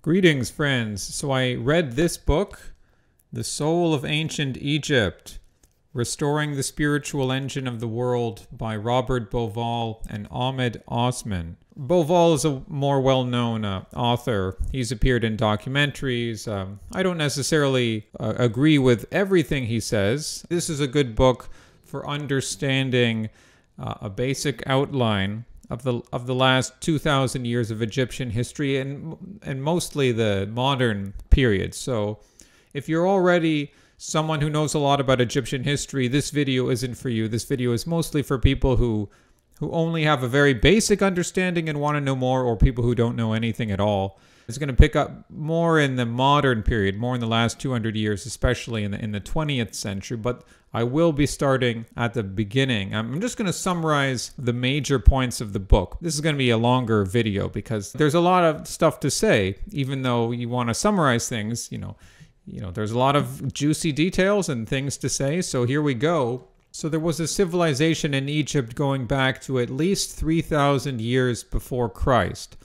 Greetings, friends. So I read this book, The Soul of Ancient Egypt, Restoring the Spiritual Engine of the World by Robert Bauval and Ahmed Osman. Bauval is a more well-known author. He's appeared in documentaries. I don't necessarily agree with everything he says. This is a good book for understanding a basic outline of the last 2,000 years of Egyptian history and mostly the modern period. So if you're already someone who knows a lot about Egyptian history, this video isn't for you. This video is mostly for people who only have a very basic understanding and want to know more, or people who don't know anything at all. It's going to pick up more in the modern period, more in the last 200 years, especially in the 20th century. But I will be starting at the beginning. I'm just going to summarize the major points of the book. This is going to be a longer video because there's a lot of stuff to say. Even though you want to summarize things, you know, there's a lot of juicy details and things to say. So here we go. So there was a civilization in Egypt going back to at least 3,000 years before Christ.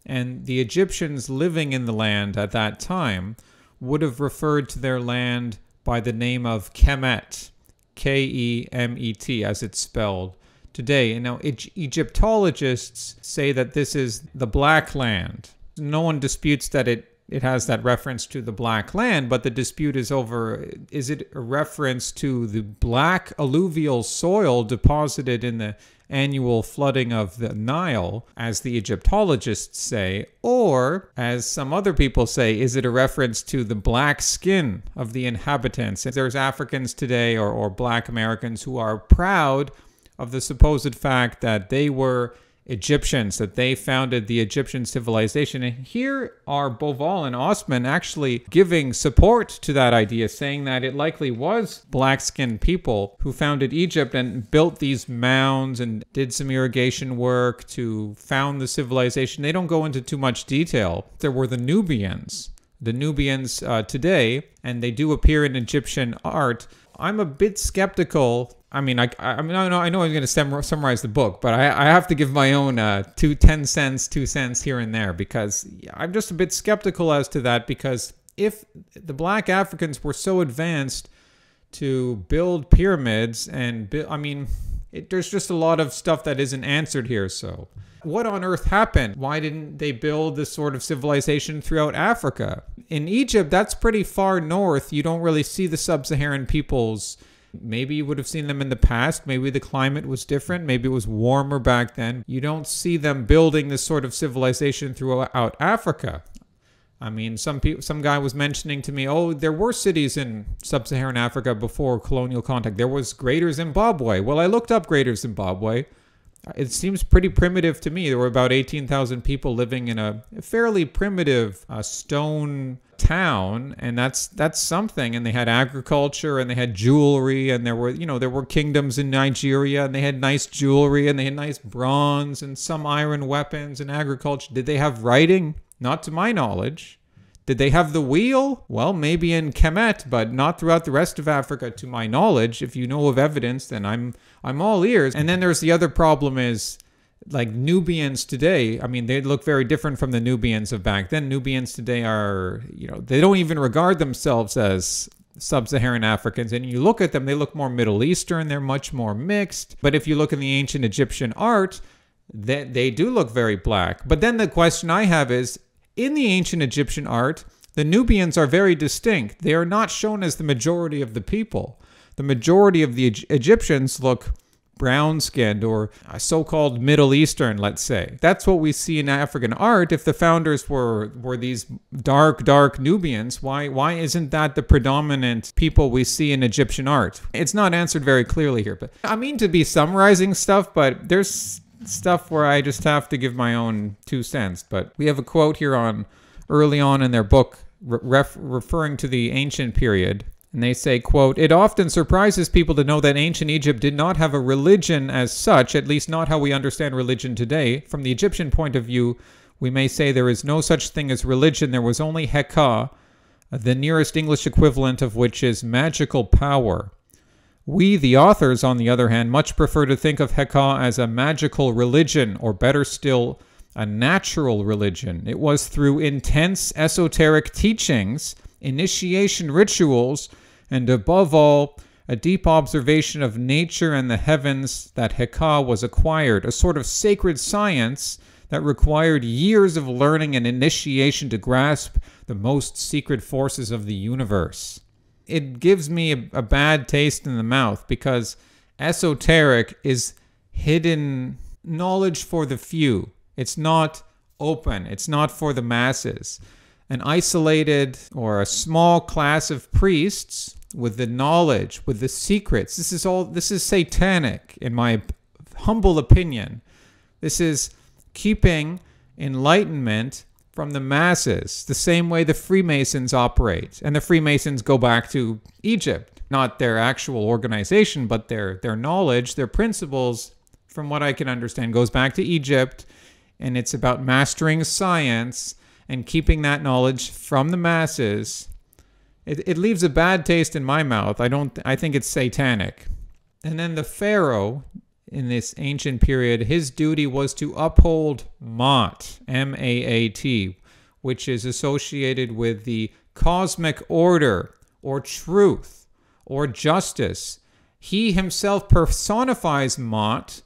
And the Egyptians living in the land at that time would have referred to their land by the name of Kemet, K-E-M-E-T, as it's spelled today. And now Egyptologists say that this is the Black Land. No one disputes that it has that reference to the Black Land, but the dispute is over, is it a reference to the black alluvial soil deposited in the annual flooding of the Nile, as the Egyptologists say, or, as some other people say, is it a reference to the black skin of the inhabitants? There's Africans today, or black Americans, who are proud of the supposed fact that they were Egyptians, that they founded the Egyptian civilization. And here are Bauval and Osman actually giving support to that idea, saying that it likely was black-skinned people who founded Egypt and built these mounds and did some irrigation work to found the civilization. They don't go into too much detail. There were the Nubians. The Nubians today, and they do appear in Egyptian art. I'm a bit skeptical. I know I'm going to summarize the book, but I have to give my own 10 cents here and there, because I'm just a bit skeptical as to that, because if the black Africans were so advanced to build pyramids and there's just a lot of stuff that isn't answered here. So what on earth happened? Why didn't they build this sort of civilization throughout Africa? In Egypt, that's pretty far north. You don't really see the sub-Saharan peoples. Maybe you would have seen them in the past. Maybe the climate was different. Maybe it was warmer back then. You don't see them building this sort of civilization throughout Africa. I mean, some guy was mentioning to me, oh, there were cities in sub-Saharan Africa before colonial contact. There was Greater Zimbabwe. Well, I looked up Greater Zimbabwe. It seems pretty primitive to me. There were about 18,000 people living in a fairly primitive stone town, and that's something. And they had agriculture, and they had jewelry, and there were kingdoms in Nigeria, and they had nice jewelry, and they had nice bronze and some iron weapons and agriculture. Did they have writing? Not to my knowledge. Did they have the wheel? Well, maybe in Kemet, but not throughout the rest of Africa, to my knowledge. If you know of evidence, then I'm all ears. And then there's the other problem is, like, Nubians today, I mean, they look very different from the Nubians of back then. Nubians today are, they don't even regard themselves as sub-Saharan Africans. And you look at them, they look more Middle Eastern. They're much more mixed. But if you look in the ancient Egyptian art, they do look very black. But then the question I have is, in the ancient Egyptian art, the Nubians are very distinct. They are not shown as the majority of the people. The majority of the Egyptians look brown-skinned, or so-called Middle Eastern, let's say. That's what we see in African art. If the founders were these dark Nubians, why isn't that the predominant people we see in Egyptian art? It's not answered very clearly here. But I mean to be summarizing stuff, but there's stuff where I just have to give my own 2 cents. But we have a quote here early on in their book referring to the ancient period. And they say, quote, "It often surprises people to know that ancient Egypt did not have a religion as such, at least not how we understand religion today. From the Egyptian point of view, we may say there is no such thing as religion. There was only Heka, the nearest English equivalent of which is magical power. We, the authors, on the other hand, much prefer to think of Heka as a magical religion, or better still, a natural religion. It was through intense esoteric teachings, initiation rituals, and above all, a deep observation of nature and the heavens that Heka was acquired, a sort of sacred science that required years of learning and initiation to grasp the most secret forces of the universe. It gives me a bad taste in the mouth because esoteric is hidden knowledge for the few. It's not open. It's not for the masses. An isolated or a small class of priests with the knowledge, with the secrets. This is satanic, in my humble opinion. This is keeping enlightenment from the masses, the same way the Freemasons operate. And the Freemasons go back to Egypt, not their actual organization, but their knowledge, their principles, from what I can understand, goes back to Egypt. And it's about mastering science and keeping that knowledge from the masses. It leaves a bad taste in my mouth. I think it's satanic. And then the Pharaoh, in this ancient period, his duty was to uphold Maat, M-A-A-T, which is associated with the cosmic order or truth or justice. He himself personifies Maat.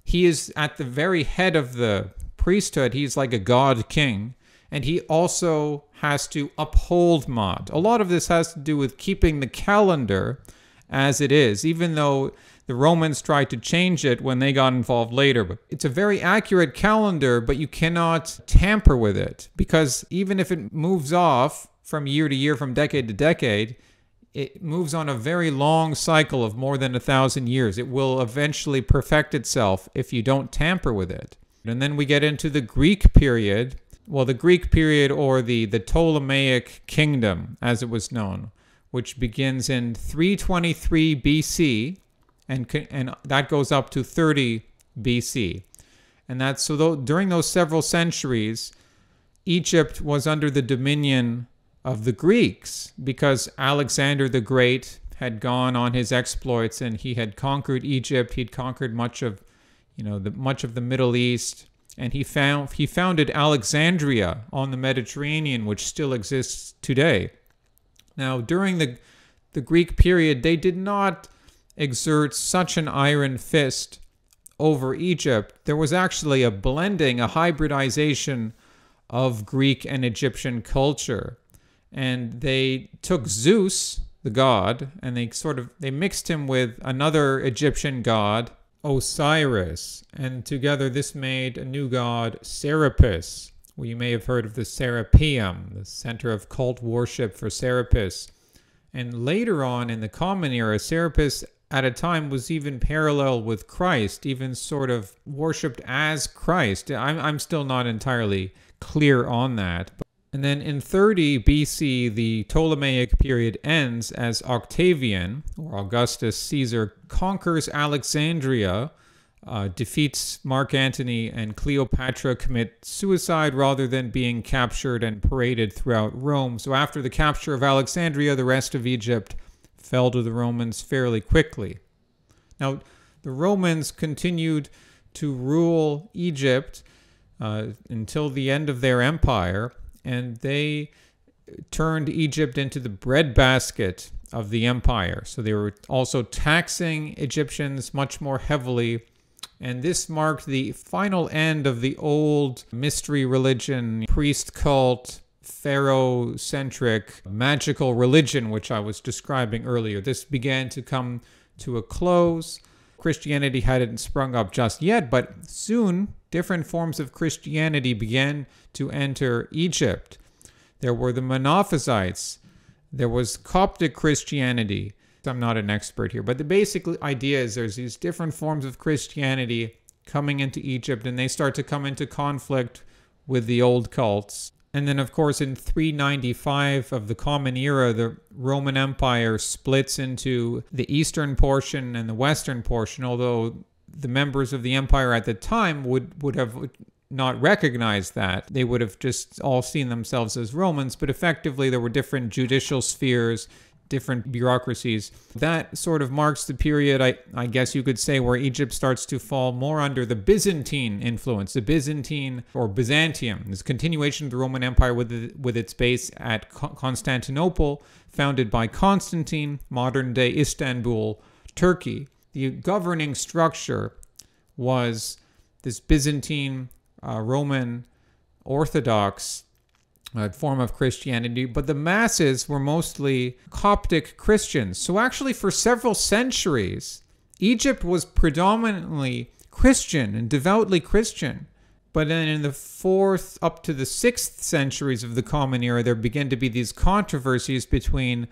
He is at the very head of the priesthood. He's like a god king. And he also has to uphold Maat. A lot of this has to do with keeping the calendar as it is, even though the Romans tried to change it when they got involved later. But it's a very accurate calendar, but you cannot tamper with it, because even if it moves off from year to year, from decade to decade, it moves on a very long cycle of more than 1,000 years. It will eventually perfect itself if you don't tamper with it. And then we get into the Greek period. Well, the Greek period, or the Ptolemaic kingdom, as it was known, which begins in 323 BC, and that goes up to 30 BC. And that's so during those several centuries, Egypt was under the dominion of the Greeks, because Alexander the Great had gone on his exploits and he had conquered Egypt. He'd conquered much of the Middle East. And he founded Alexandria on the Mediterranean, which still exists today. Now, during the Greek period, they did not exert such an iron fist over Egypt. There was actually a blending, a hybridization of Greek and Egyptian culture. And they took Zeus, the god, and they mixed him with another Egyptian god, Osiris, and together this made a new god, Serapis. Well, you may have heard of the Serapeum, the center of cult worship for Serapis. And later on in the Common Era, Serapis at a time was even parallel with Christ, even sort of worshipped as Christ. I'm still not entirely clear on that. And then in 30 BC, the Ptolemaic period ends as Octavian, or Augustus Caesar, conquers Alexandria, defeats Mark Antony, and Cleopatra commit suicide rather than being captured and paraded throughout Rome. So after the capture of Alexandria, the rest of Egypt fell to the Romans fairly quickly. Now, the Romans continued to rule Egypt until the end of their empire, and they turned Egypt into the breadbasket of the empire. So they were also taxing Egyptians much more heavily. And this marked the final end of the old mystery religion, priest cult, pharaoh-centric magical religion, which I was describing earlier. This began to come to a close. Christianity hadn't sprung up just yet, but soon different forms of Christianity began to enter Egypt. There were the Monophysites. There was Coptic Christianity. I'm not an expert here, but the basic idea is there's these different forms of Christianity coming into Egypt, and they start to come into conflict with the old cults. And then, of course, in 395 of the Common Era, the Roman Empire splits into the eastern portion and the western portion, although the members of the empire at the time would have not recognized that. They would have just all seen themselves as Romans, but effectively there were different judicial spheres, different bureaucracies. That sort of marks the period, I guess you could say, where Egypt starts to fall more under the Byzantine influence. The Byzantine, or Byzantium, this continuation of the Roman Empire with its base at Constantinople, founded by Constantine, modern-day Istanbul, Turkey. The governing structure was this Byzantine, Roman Orthodox form of Christianity, but the masses were mostly Coptic Christians. So actually for several centuries, Egypt was predominantly Christian and devoutly Christian. But then in the 4th up to the 6th centuries of the Common Era, there began to be these controversies between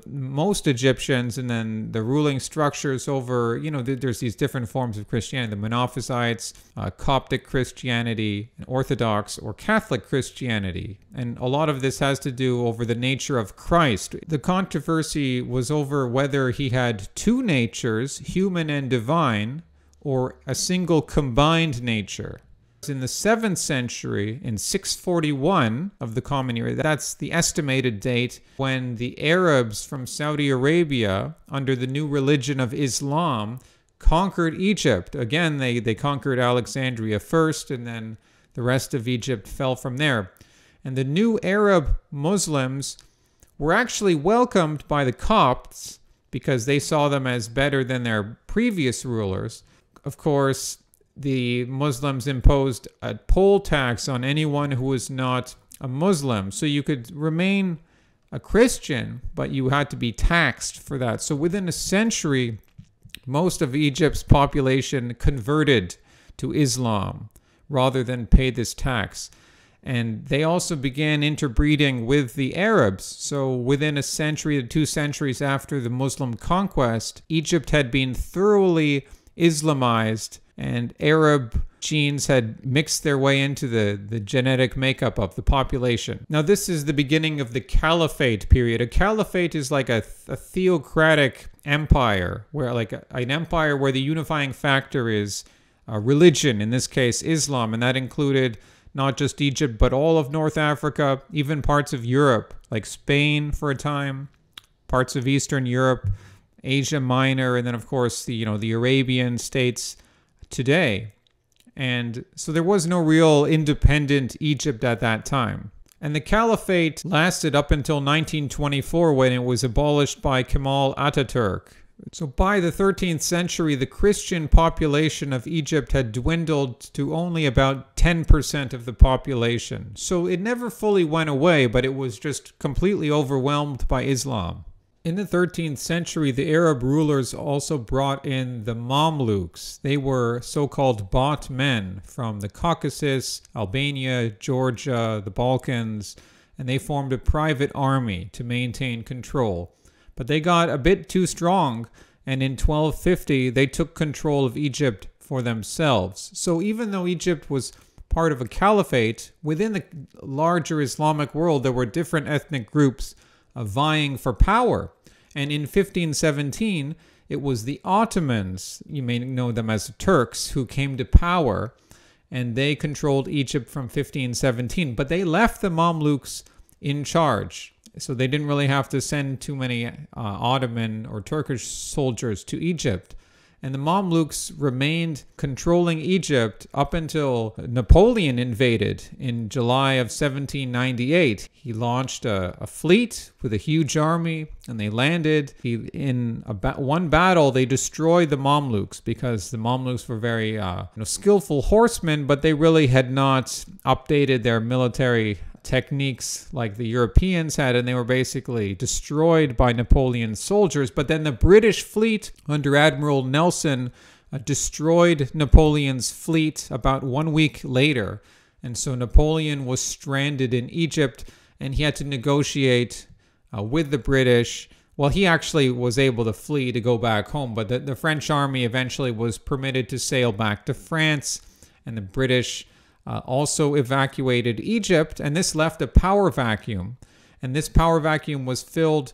most Egyptians and then the ruling structures over, there's these different forms of Christianity, the Monophysites, Coptic Christianity, Orthodox or Catholic Christianity. And a lot of this has to do over the nature of Christ. The controversy was over whether he had two natures, human and divine, or a single combined nature. In the 7th century, in 641 of the Common Era, that's the estimated date when the Arabs from Saudi Arabia, under the new religion of Islam, conquered Egypt. Again, they conquered Alexandria first, and then the rest of Egypt fell from there. And the new Arab Muslims were actually welcomed by the Copts because they saw them as better than their previous rulers. Of course, the Muslims imposed a poll tax on anyone who was not a Muslim. So you could remain a Christian, but you had to be taxed for that. So within a century, most of Egypt's population converted to Islam rather than pay this tax. And they also began interbreeding with the Arabs. So within a century to 2 centuries after the Muslim conquest, Egypt had been thoroughly Islamized, and Arab genes had mixed their way into the genetic makeup of the population. Now, this is the beginning of the Caliphate period. A caliphate is like a theocratic empire, where an empire where the unifying factor is religion, in this case Islam, and that included not just Egypt, but all of North Africa, even parts of Europe, like Spain for a time, parts of Eastern Europe, Asia Minor, and then of course the Arabian states today. And so there was no real independent Egypt at that time. And the caliphate lasted up until 1924 when it was abolished by Kemal Ataturk. So by the 13th century, the Christian population of Egypt had dwindled to only about 10% of the population. So it never fully went away, but it was just completely overwhelmed by Islam. In the 13th century, the Arab rulers also brought in the Mamluks. They were so-called bought men from the Caucasus, Albania, Georgia, the Balkans, and they formed a private army to maintain control. But they got a bit too strong, and in 1250, they took control of Egypt for themselves. So even though Egypt was part of a caliphate, within the larger Islamic world, there were different ethnic groups vying for power. And in 1517, it was the Ottomans, you may know them as the Turks, who came to power, and they controlled Egypt from 1517. But they left the Mamluks in charge, so they didn't really have to send too many Ottoman or Turkish soldiers to Egypt. And the Mamluks remained controlling Egypt up until Napoleon invaded in July of 1798. He launched a fleet with a huge army, and they landed. In one battle, they destroyed the Mamluks because the Mamluks were very skillful horsemen, but they really had not updated their military techniques like the Europeans had, and they were basically destroyed by Napoleon's soldiers. But then the British fleet under Admiral Nelson destroyed Napoleon's fleet about 1 week later. And so Napoleon was stranded in Egypt, and he had to negotiate with the British. Well, he actually was able to flee to go back home, but the French army eventually was permitted to sail back to France, and the British also evacuated Egypt, and this left a power vacuum. And this power vacuum was filled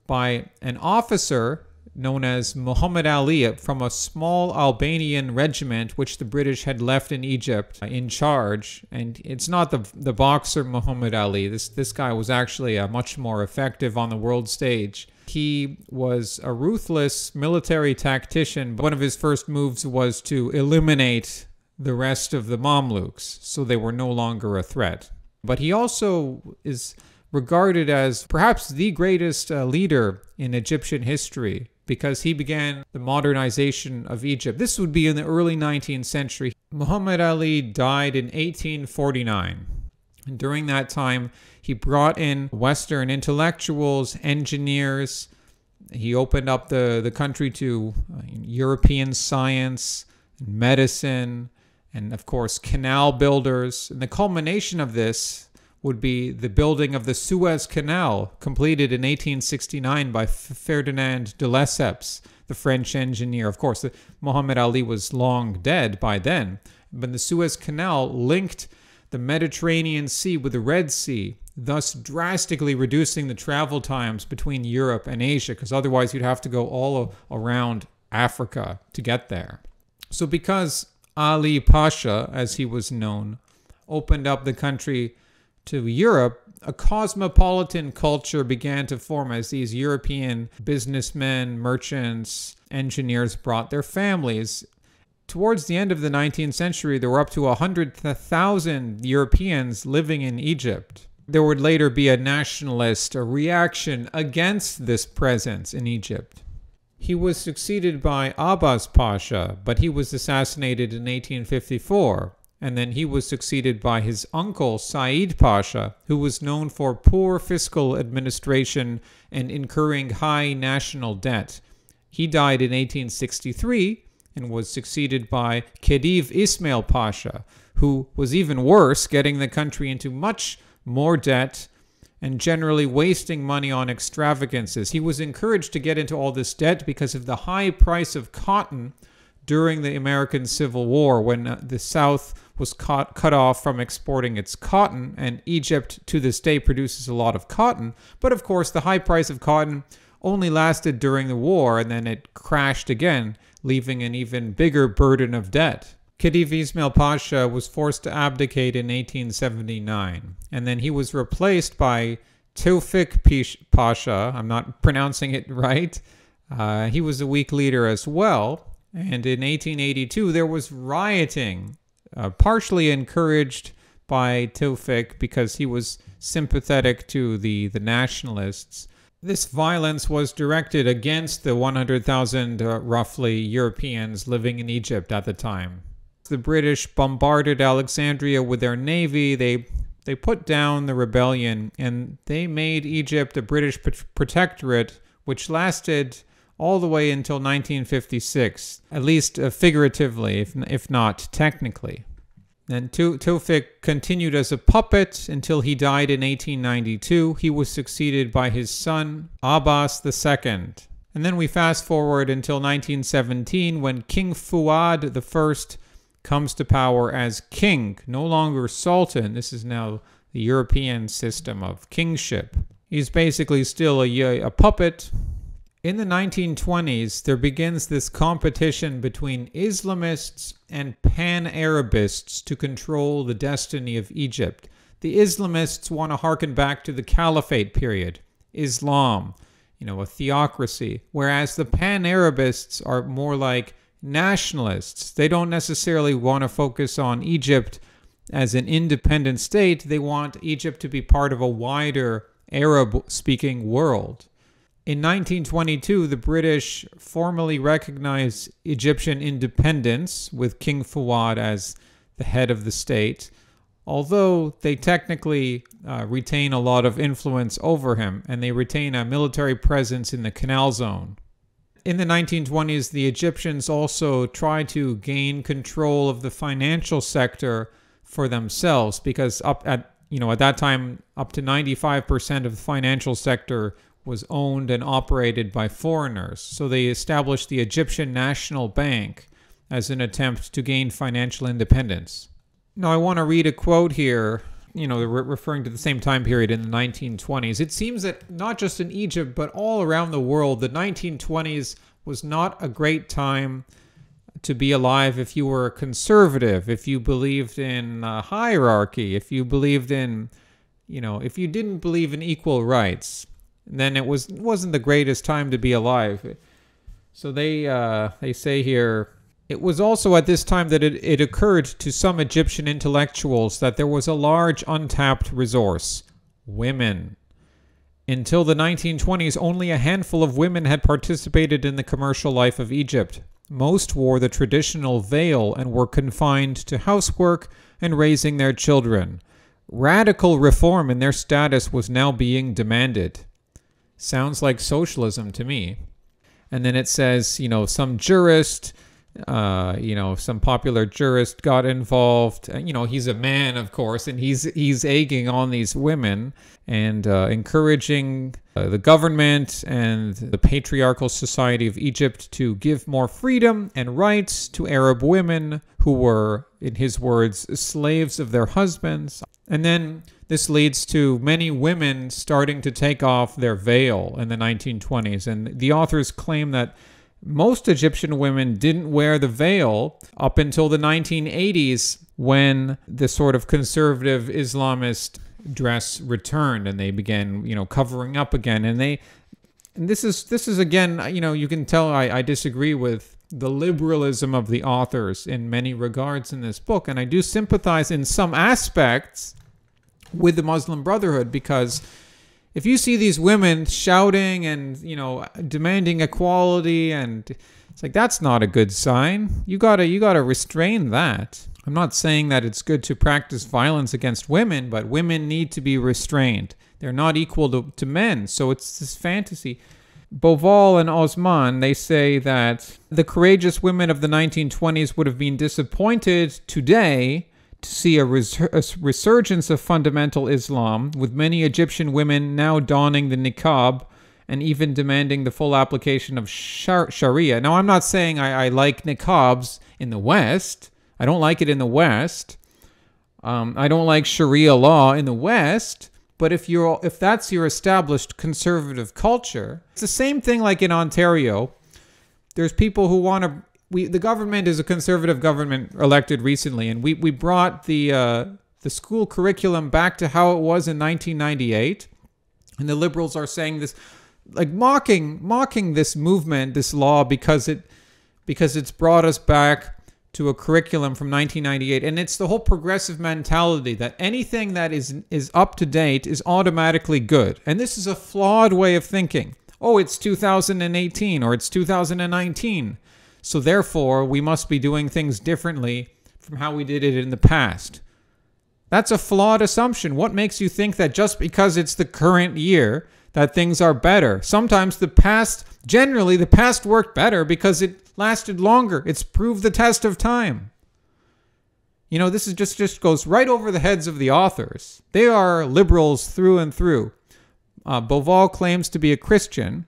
by an officer known as Muhammad Ali from a small Albanian regiment which the British had left in Egypt in charge. And it's not the boxer Muhammad Ali. This guy was actually much more effective on the world stage. He was a ruthless military tactician. One of his first moves was to eliminate the rest of the Mamluks, so they were no longer a threat. But he also is regarded as perhaps the greatest leader in Egyptian history, because he began the modernization of Egypt. This would be in the early 19th century. Muhammad Ali died in 1849. And during that time, he brought in Western intellectuals, engineers. He opened up the country to European science, medicine, and of course, canal builders. And the culmination of this would be the building of the Suez Canal, completed in 1869 by Ferdinand de Lesseps, the French engineer. Of course, Muhammad Ali was long dead by then, but the Suez Canal linked the Mediterranean Sea with the Red Sea, thus drastically reducing the travel times between Europe and Asia, because otherwise you'd have to go all around Africa to get there. So because Ali Pasha, as he was known, opened up the country to Europe, a cosmopolitan culture began to form as these European businessmen, merchants, engineers brought their families. Towards the end of the 19th century, there were up to 100,000 Europeans living in Egypt. There would later be a nationalist, a reaction against this presence in Egypt. He was succeeded by Abbas Pasha, but he was assassinated in 1854. And then he was succeeded by his uncle, Said Pasha, who was known for poor fiscal administration and incurring high national debt. He died in 1863 and was succeeded by Khedive Ismail Pasha, who was even worse, getting the country into much more debt and generally wasting money on extravagances. He was encouraged to get into all this debt because of the high price of cotton during the American Civil War, when the South was cut off from exporting its cotton, and Egypt to this day produces a lot of cotton. But of course, the high price of cotton only lasted during the war, and then it crashed again, leaving an even bigger burden of debt. Khedive Ismail Pasha was forced to abdicate in 1879, and then he was replaced by Tewfik Pasha. I'm not pronouncing it right. He was a weak leader as well. And in 1882, there was rioting, partially encouraged by Tewfik because he was sympathetic to the nationalists. This violence was directed against the 100,000 roughly Europeans living in Egypt at the time. The British bombarded Alexandria with their navy. They put down the rebellion, and they made Egypt a British protectorate, which lasted all the way until 1956, at least figuratively, if not technically. Then Tewfik continued as a puppet until he died in 1892. He was succeeded by his son, Abbas II. And then we fast forward until 1917, when King Fuad I comes to power as king, no longer sultan. This is now the European system of kingship. He's basically still a puppet. In the 1920s, there begins this competition between Islamists and Pan-Arabists to control the destiny of Egypt. The Islamists want to harken back to the Caliphate period, Islam, a theocracy, whereas the Pan-Arabists are more like nationalists. They don't necessarily want to focus on Egypt as an independent state. They want Egypt to be part of a wider Arab-speaking world. In 1922, the British formally recognized Egyptian independence with King Fuad as the head of the state, although they technically retain a lot of influence over him, and they retain a military presence in the Canal Zone. In the 1920s, the Egyptians also tried to gain control of the financial sector for themselves, because at that time, up to 95% of the financial sector was owned and operated by foreigners. So they established the Egyptian National Bank as an attempt to gain financial independence. Now, I want to read a quote here, referring to the same time period in the 1920s. It seems that not just in Egypt, but all around the world, the 1920s was not a great time to be alive if you were a conservative, if you believed in hierarchy, if you believed in, if you didn't believe in equal rights, then it wasn't the greatest time to be alive. So they say here, it was also at this time that it occurred to some Egyptian intellectuals that there was a large untapped resource: women. Until the 1920s, only a handful of women had participated in the commercial life of Egypt. Most wore the traditional veil and were confined to housework and raising their children. Radical reform in their status was now being demanded. Sounds like socialism to me. And then it says, some jurist, some popular jurist got involved. He's a man, of course, and he's egging on these women and encouraging the government and the patriarchal society of Egypt to give more freedom and rights to Arab women who were, in his words, slaves of their husbands. And then this leads to many women starting to take off their veil in the 1920s. And the authors claim that most Egyptian women didn't wear the veil up until the 1980s, when the sort of conservative Islamist dress returned and they began, covering up again. And this is again, you can tell I disagree with the liberalism of the authors in many regards in this book. And I do sympathize in some aspects with the Muslim Brotherhood, because if you see these women shouting and, demanding equality, and it's like, that's not a good sign. You gotta restrain that. I'm not saying that it's good to practice violence against women, but women need to be restrained. They're not equal to men. So it's this fantasy. Bauval and Osman, they say that the courageous women of the 1920s would have been disappointed today to see a resurgence of fundamental Islam, with many Egyptian women now donning the niqab and even demanding the full application of Sharia. Now, I'm not saying I like niqabs in the West. I don't like it in the West. I don't like Sharia law in the West. But if that's your established conservative culture, it's the same thing like in Ontario. There's people who want to... the government is a conservative government elected recently, and we brought the school curriculum back to how it was in 1998, and the liberals are saying this, like mocking this movement, this law, because it's brought us back to a curriculum from 1998, and it's the whole progressive mentality that anything that is up to date is automatically good, and this is a flawed way of thinking. Oh, it's 2018 or it's 2019. So therefore, we must be doing things differently from how we did it in the past. That's a flawed assumption. What makes you think that just because it's the current year that things are better? Sometimes generally the past worked better because it lasted longer. It's proved the test of time. This is just goes right over the heads of the authors. They are liberals through and through. Bauval claims to be a Christian.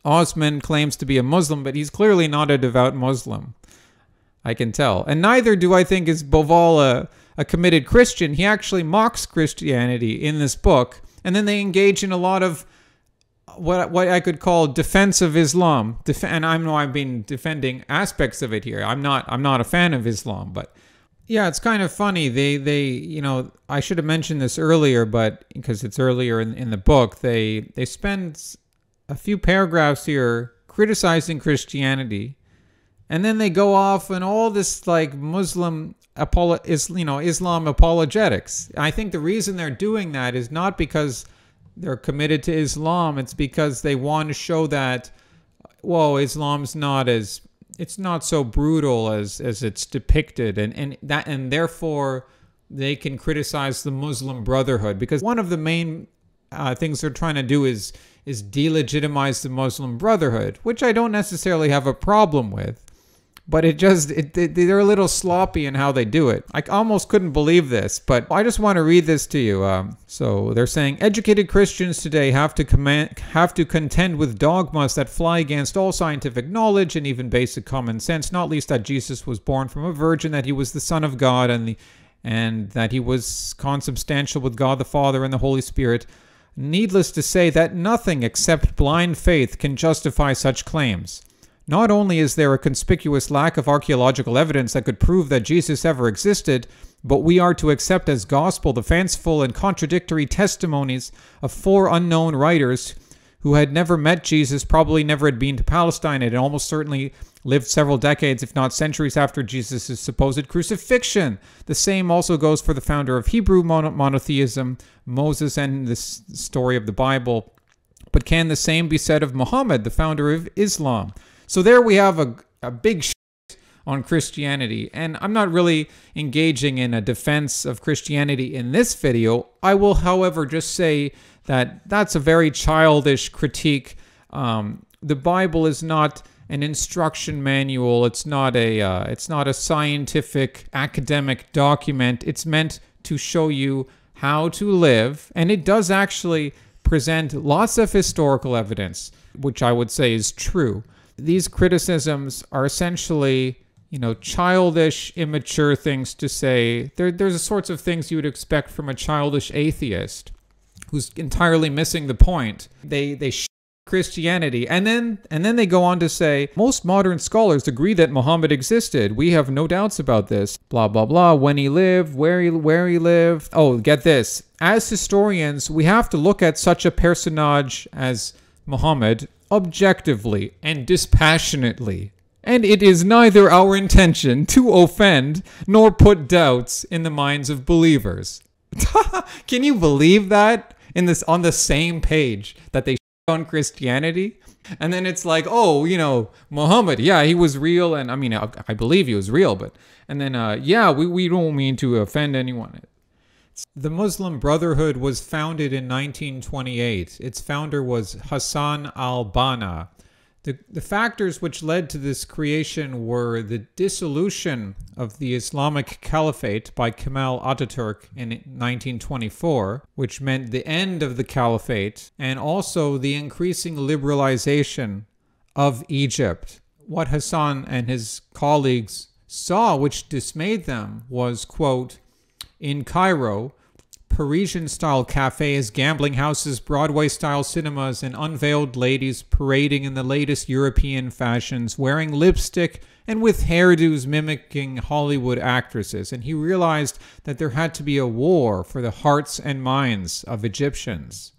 Osman claims to be a Muslim, but he's clearly not a devout Muslim. I can tell. And neither do I think is Bauval a committed Christian. He actually mocks Christianity in this book. And then they engage in a lot of what I could call defense of Islam. And I've been defending aspects of it here. I'm not a fan of Islam, but yeah, it's kind of funny. They I should have mentioned this earlier, but because it's earlier in the book, they spend a few paragraphs here criticizing Christianity, and then they go off and all this like Islam apologetics. I think the reason they're doing that is not because they're committed to Islam. It's because they want to show that, Islam's it's not so brutal as it's depicted, and therefore they can criticize the Muslim Brotherhood, because one of the main things they're trying to do is delegitimize the Muslim Brotherhood, which I don't necessarily have a problem with, but they're a little sloppy in how they do it. I almost couldn't believe this, but I just want to read this to you. So they're saying, educated Christians today have to contend with dogmas that fly against all scientific knowledge and even basic common sense, not least that Jesus was born from a virgin, that he was the Son of God, and that he was consubstantial with God the Father and the Holy Spirit. Needless to say that nothing except blind faith can justify such claims. Not only is there a conspicuous lack of archaeological evidence that could prove that Jesus ever existed, but we are to accept as gospel the fanciful and contradictory testimonies of 4 unknown writers who had never met Jesus, probably never had been to Palestine, and almost certainly lived several decades, if not centuries, after Jesus' supposed crucifixion. The same also goes for the founder of Hebrew monotheism, Moses, and the story of the Bible. But can the same be said of Muhammad, the founder of Islam? So there we have a big shit on Christianity, and I'm not really engaging in a defense of Christianity in this video. I will, however, just say that that's a very childish critique. The Bible is not an instruction manual. It's not a scientific academic document. It's meant to show you how to live, and it does actually present lots of historical evidence, which I would say is true. These criticisms are essentially, childish, immature things to say. There's the sorts of things you would expect from a childish atheist who's entirely missing the point. They Christianity, and then they go on to say, most modern scholars agree that Muhammad existed. We have no doubts about this. Blah, blah, blah. When he lived, where he lived. Oh, get this. As historians, we have to look at such a personage as Muhammad objectively and dispassionately. And it is neither our intention to offend nor put doubts in the minds of believers. Can you believe that? On the same page that they on Christianity? And then it's like, oh, Muhammad, yeah, he was real. And I mean, I believe he was real, but, and then, yeah, we don't mean to offend anyone. The Muslim Brotherhood was founded in 1928. Its founder was Hassan al-Banna. The factors which led to this creation were the dissolution of the Islamic Caliphate by Kemal Ataturk in 1924, which meant the end of the Caliphate, and also the increasing liberalization of Egypt. What Hassan and his colleagues saw, which dismayed them, was, quote, in Cairo, Parisian-style cafes, gambling houses, Broadway-style cinemas, and unveiled ladies parading in the latest European fashions, wearing lipstick and with hairdos mimicking Hollywood actresses. And he realized that there had to be a war for the hearts and minds of Egyptians.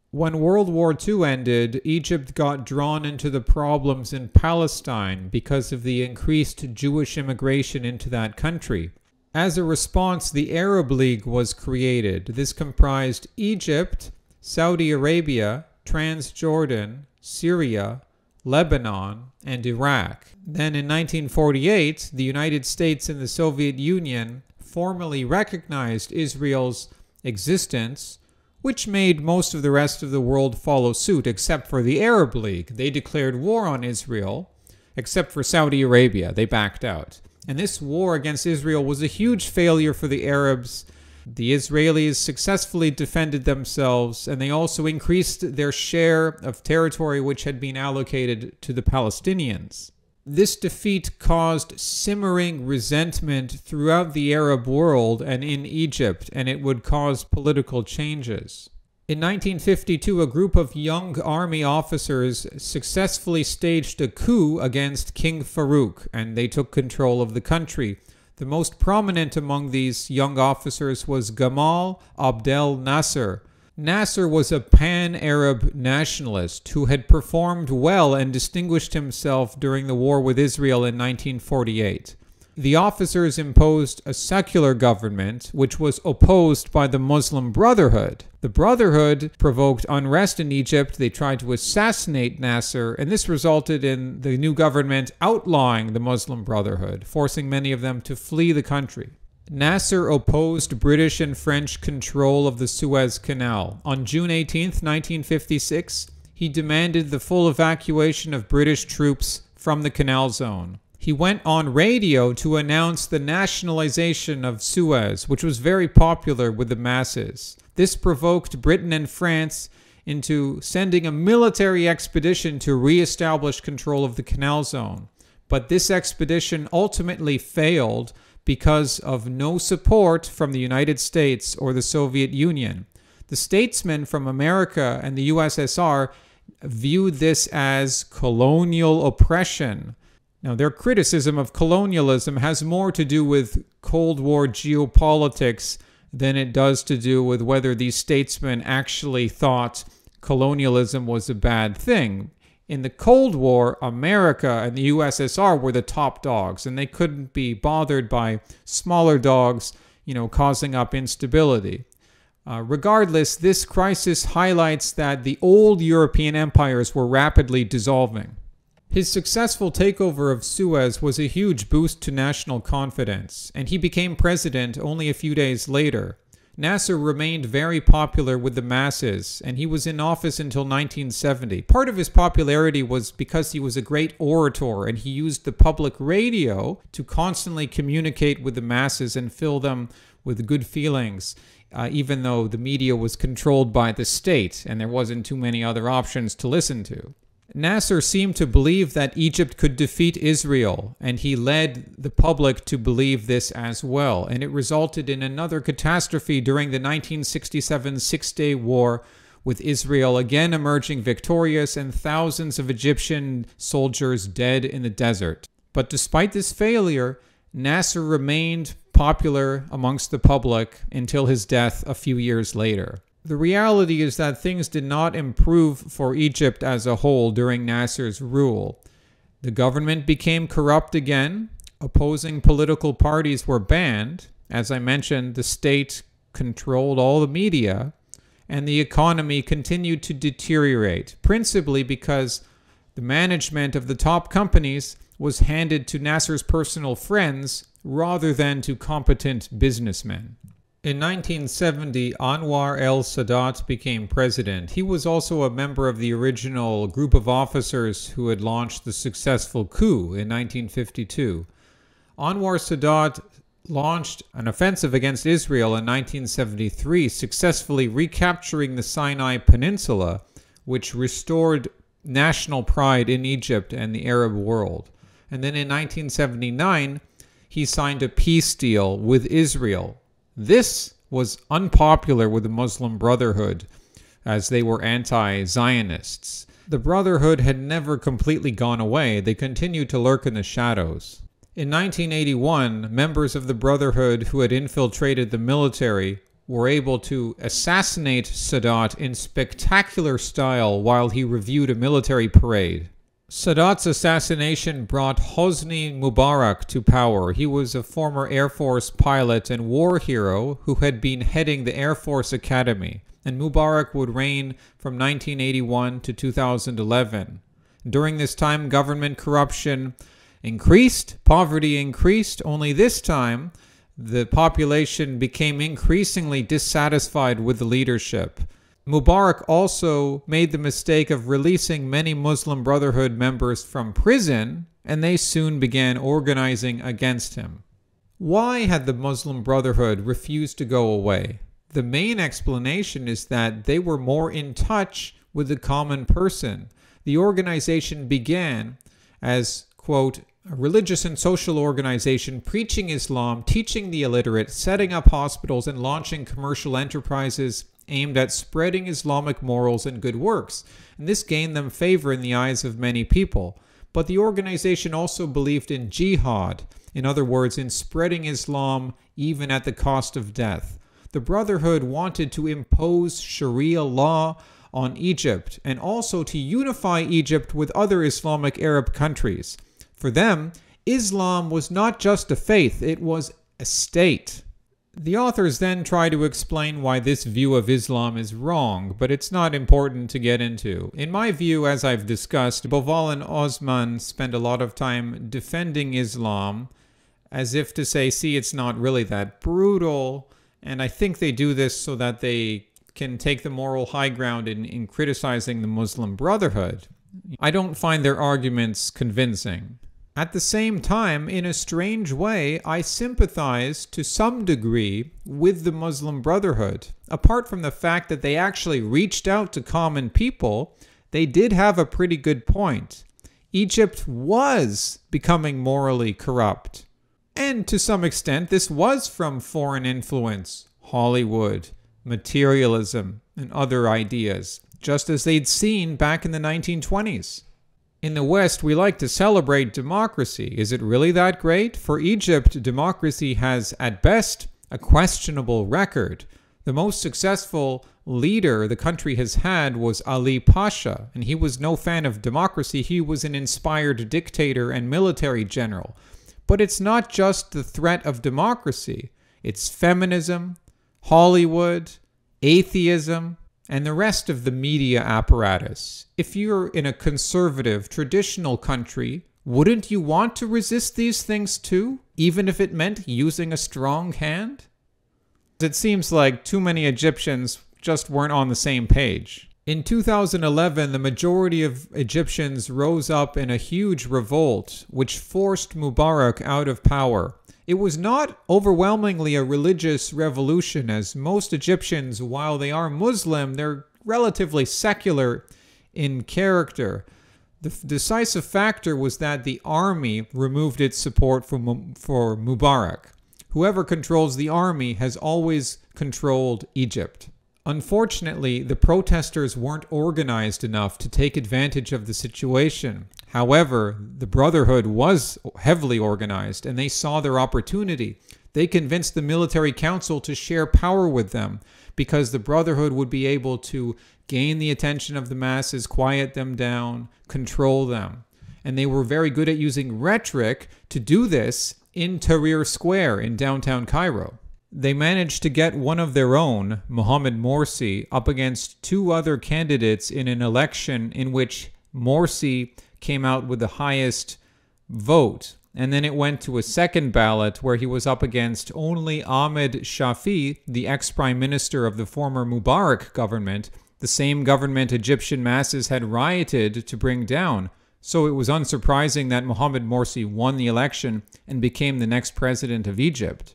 When World War II ended, Egypt got drawn into the problems in Palestine because of the increased Jewish immigration into that country. As a response, the Arab League was created. This comprised Egypt, Saudi Arabia, Transjordan, Syria, Lebanon, and Iraq. Then in 1948, the United States and the Soviet Union formally recognized Israel's existence, which made most of the rest of the world follow suit, except for the Arab League. They declared war on Israel, except for Saudi Arabia. They backed out. And this war against Israel was a huge failure for the Arabs. The Israelis successfully defended themselves, and they also increased their share of territory which had been allocated to the Palestinians. This defeat caused simmering resentment throughout the Arab world and in Egypt, and it would cause political changes. In 1952, a group of young army officers successfully staged a coup against King Farouk, and they took control of the country. The most prominent among these young officers was Gamal Abdel Nasser. Nasser was a pan-Arab nationalist who had performed well and distinguished himself during the war with Israel in 1948. The officers imposed a secular government, which was opposed by the Muslim Brotherhood. The Brotherhood provoked unrest in Egypt. They tried to assassinate Nasser, and this resulted in the new government outlawing the Muslim Brotherhood, forcing many of them to flee the country. Nasser opposed British and French control of the Suez Canal. On June 18, 1956, he demanded the full evacuation of British troops from the Canal Zone. He went on radio to announce the nationalization of Suez, which was very popular with the masses. This provoked Britain and France into sending a military expedition to re-establish control of the Canal Zone. But this expedition ultimately failed because of no support from the United States or the Soviet Union. The statesmen from America and the USSR viewed this as colonial oppression. Now, their criticism of colonialism has more to do with Cold War geopolitics than it does to do with whether these statesmen actually thought colonialism was a bad thing. In the Cold War, America and the USSR were the top dogs, and they couldn't be bothered by smaller dogs, causing up instability. Regardless, this crisis highlights that the old European empires were rapidly dissolving. His successful takeover of Suez was a huge boost to national confidence, and he became president only a few days later. Nasser remained very popular with the masses, and he was in office until 1970. Part of his popularity was because he was a great orator, and he used the public radio to constantly communicate with the masses and fill them with good feelings, even though the media was controlled by the state, and there wasn't too many other options to listen to. Nasser seemed to believe that Egypt could defeat Israel, and he led the public to believe this as well, and it resulted in another catastrophe during the 1967 Six-Day War, with Israel again emerging victorious and thousands of Egyptian soldiers dead in the desert. But despite this failure, Nasser remained popular amongst the public until his death a few years later. The reality is that things did not improve for Egypt as a whole during Nasser's rule. The government became corrupt again, opposing political parties were banned, as I mentioned, the state controlled all the media, and the economy continued to deteriorate, principally because the management of the top companies was handed to Nasser's personal friends rather than to competent businessmen. In 1970, Anwar el-Sadat became president. He was also a member of the original group of officers who had launched the successful coup in 1952. Anwar Sadat launched an offensive against Israel in 1973, successfully recapturing the Sinai Peninsula, which restored national pride in Egypt and the Arab world. And then in 1979, he signed a peace deal with Israel. This was unpopular with the Muslim Brotherhood, as they were anti-Zionists. The Brotherhood had never completely gone away. They continued to lurk in the shadows. In 1981, members of the Brotherhood who had infiltrated the military were able to assassinate Sadat in spectacular style while he reviewed a military parade. Sadat's assassination brought Hosni Mubarak to power. He was a former Air Force pilot and war hero who had been heading the Air Force Academy, and Mubarak would reign from 1981 to 2011. During this time, government corruption increased, poverty increased, only this time the population became increasingly dissatisfied with the leadership. Mubarak also made the mistake of releasing many Muslim Brotherhood members from prison, and they soon began organizing against him. Why had the Muslim Brotherhood refused to go away? The main explanation is that they were more in touch with the common person. The organization began as, quote, a religious and social organization preaching Islam, teaching the illiterate, setting up hospitals, and launching commercial enterprises aimed at spreading Islamic morals and good works, and this gained them favor in the eyes of many people. But the organization also believed in jihad, in other words, in spreading Islam even at the cost of death. The Brotherhood wanted to impose Sharia law on Egypt and also to unify Egypt with other Islamic Arab countries. For them, Islam was not just a faith, it was a state. The authors then try to explain why this view of Islam is wrong, but it's not important to get into. In my view, as I've discussed, Bauval and Osman spend a lot of time defending Islam as if to say, see, it's not really that brutal, and I think they do this so that they can take the moral high ground in criticizing the Muslim Brotherhood. I don't find their arguments convincing. At the same time, in a strange way, I sympathize to some degree with the Muslim Brotherhood. Apart from the fact that they actually reached out to common people, they did have a pretty good point. Egypt was becoming morally corrupt. And to some extent, this was from foreign influence, Hollywood, materialism, and other ideas. just as they'd seen back in the 1920s. In the West, we like to celebrate democracy. Is it really that great? For Egypt, democracy has, at best, a questionable record. The most successful leader the country has had was Ali Pasha, and he was no fan of democracy. He was an inspired dictator and military general. But it's not just the threat of democracy. It's feminism, Hollywood, atheism, and the rest of the media apparatus. If you're in a conservative, traditional country, wouldn't you want to resist these things too, even if it meant using a strong hand? It seems like too many Egyptians just weren't on the same page. In 2011, the majority of Egyptians rose up in a huge revolt, which forced Mubarak out of power. It was not overwhelmingly a religious revolution, as most Egyptians, while they are Muslim, they're relatively secular in character. The decisive factor was that the army removed its support for Mubarak. Whoever controls the army has always controlled Egypt. Unfortunately, the protesters weren't organized enough to take advantage of the situation. However, the Brotherhood was heavily organized, and they saw their opportunity. They convinced the military council to share power with them, because the Brotherhood would be able to gain the attention of the masses, quiet them down, control them. And they were very good at using rhetoric to do this in Tahrir Square in downtown Cairo. They managed to get one of their own, Mohamed Morsi, up against two other candidates in an election in which Morsi came out with the highest vote. And then it went to a second ballot where he was up against only Ahmed Shafi, the ex-prime minister of the former Mubarak government, the same government Egyptian masses had rioted to bring down. So it was unsurprising that Mohamed Morsi won the election and became the next president of Egypt.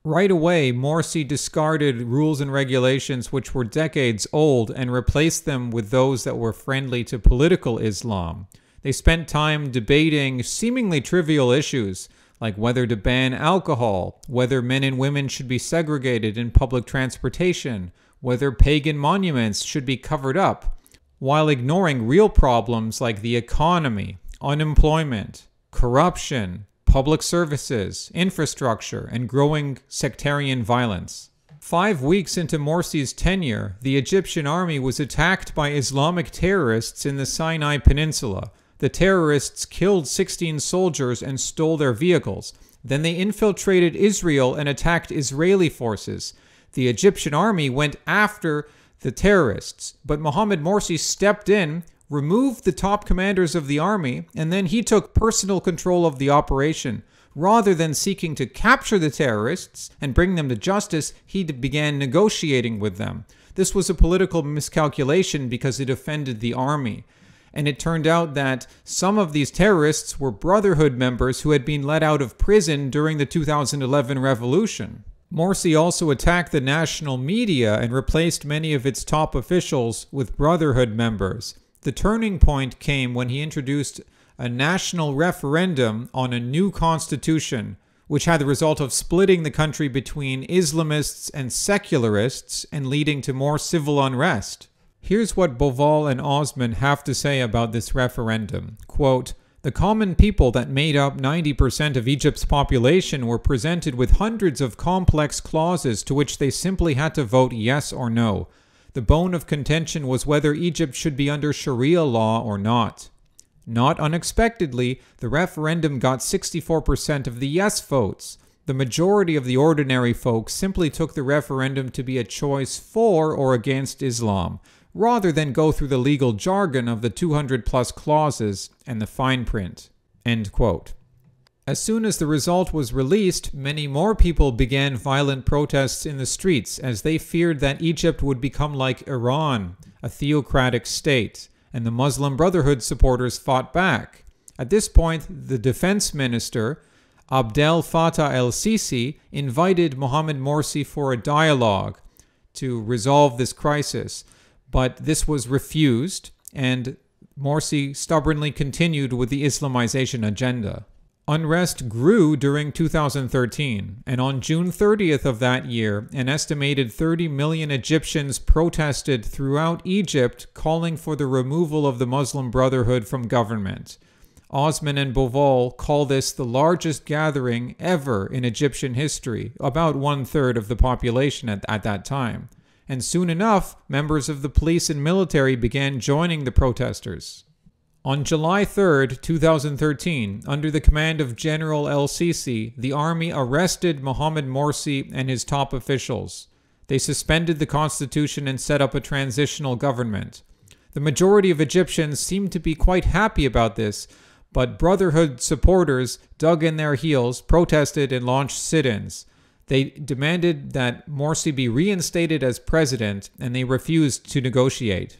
Right away, Morsi discarded rules and regulations which were decades old and replaced them with those that were friendly to political Islam. They spent time debating seemingly trivial issues like whether to ban alcohol, whether men and women should be segregated in public transportation, whether pagan monuments should be covered up, while ignoring real problems like the economy, unemployment, corruption, public services, infrastructure, and growing sectarian violence. 5 weeks into Morsi's tenure, the Egyptian army was attacked by Islamic terrorists in the Sinai Peninsula. The terrorists killed 16 soldiers and stole their vehicles. Then they infiltrated Israel and attacked Israeli forces. The Egyptian army went after the terrorists, but Mohamed Morsi stepped in, removed the top commanders of the army, and then he took personal control of the operation. Rather than seeking to capture the terrorists and bring them to justice, he began negotiating with them. This was a political miscalculation because it offended the army. And it turned out that some of these terrorists were Brotherhood members who had been let out of prison during the 2011 revolution. Morsi also attacked the national media and replaced many of its top officials with Brotherhood members. The turning point came when he introduced a national referendum on a new constitution, which had the result of splitting the country between Islamists and secularists and leading to more civil unrest. Here's what Bauval and Osman have to say about this referendum. Quote, "The common people that made up 90% of Egypt's population were presented with hundreds of complex clauses to which they simply had to vote yes or no. The bone of contention was whether Egypt should be under Sharia law or not. Not unexpectedly, the referendum got 64% of the yes votes. The majority of the ordinary folk simply took the referendum to be a choice for or against Islam, rather than go through the legal jargon of the 200-plus clauses and the fine print." End quote. As soon as the result was released, many more people began violent protests in the streets as they feared that Egypt would become like Iran, a theocratic state, and the Muslim Brotherhood supporters fought back. At this point, the defense minister, Abdel Fattah el-Sisi, invited Mohamed Morsi for a dialogue to resolve this crisis, but this was refused, and Morsi stubbornly continued with the Islamization agenda. Unrest grew during 2013, and on June 30th of that year, an estimated 30 million Egyptians protested throughout Egypt calling for the removal of the Muslim Brotherhood from government. Osman and Bauval call this the largest gathering ever in Egyptian history, about 1/3 of the population at that time. And soon enough, members of the police and military began joining the protesters. On July 3rd, 2013, under the command of General el-Sisi, the army arrested Mohamed Morsi and his top officials. They suspended the constitution and set up a transitional government. The majority of Egyptians seemed to be quite happy about this, but Brotherhood supporters dug in their heels, protested, and launched sit-ins. They demanded that Morsi be reinstated as president, and they refused to negotiate.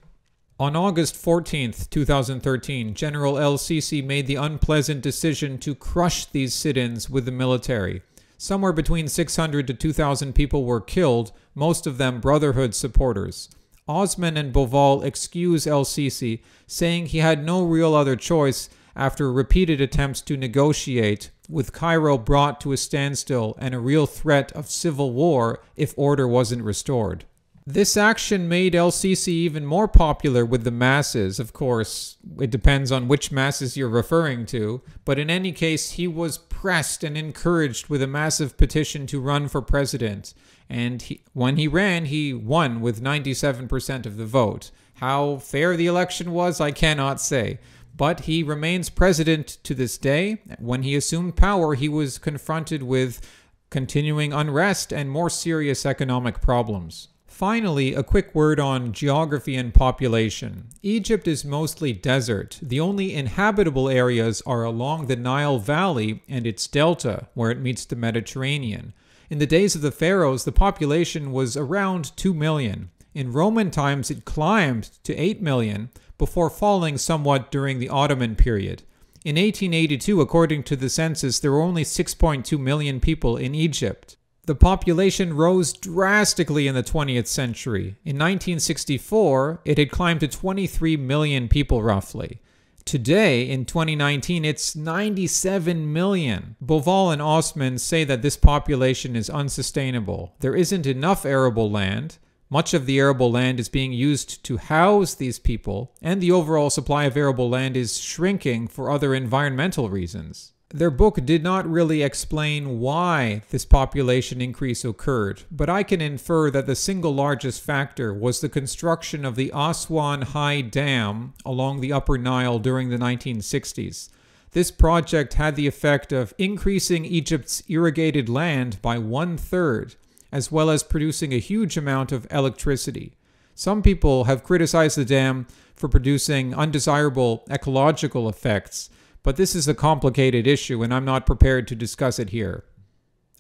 On August 14th, 2013, General el-Sisi made the unpleasant decision to crush these sit-ins with the military. Somewhere between 600 to 2,000 people were killed, most of them Brotherhood supporters. Osman and Bauval excuse el-Sisi, saying he had no real other choice after repeated attempts to negotiate, with Cairo brought to a standstill and a real threat of civil war if order wasn't restored. This action made el-Sisi even more popular with the masses. Of course, it depends on which masses you're referring to, but in any case, he was pressed and encouraged with a massive petition to run for president. And when he ran, he won with 97% of the vote. How fair the election was, I cannot say. But he remains president to this day. When he assumed power, he was confronted with continuing unrest and more serious economic problems. Finally, a quick word on geography and population. Egypt is mostly desert. The only inhabitable areas are along the Nile Valley and its delta, where it meets the Mediterranean. In the days of the pharaohs, the population was around 2 million. In Roman times, it climbed to 8 million, before falling somewhat during the Ottoman period. In 1882, according to the census, there were only 6.2 million people in Egypt. The population rose drastically in the 20th century. In 1964, it had climbed to 23 million people roughly. Today, in 2019, it's 97 million. Bauval and Osman say that this population is unsustainable. There isn't enough arable land. Much of the arable land is being used to house these people, and the overall supply of arable land is shrinking for other environmental reasons. Their book did not really explain why this population increase occurred, but I can infer that the single largest factor was the construction of the Aswan High Dam along the Upper Nile during the 1960s. This project had the effect of increasing Egypt's irrigated land by 1/3, as well as producing a huge amount of electricity. Some people have criticized the dam for producing undesirable ecological effects, but this is a complicated issue and I'm not prepared to discuss it here.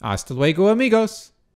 Hasta luego, amigos!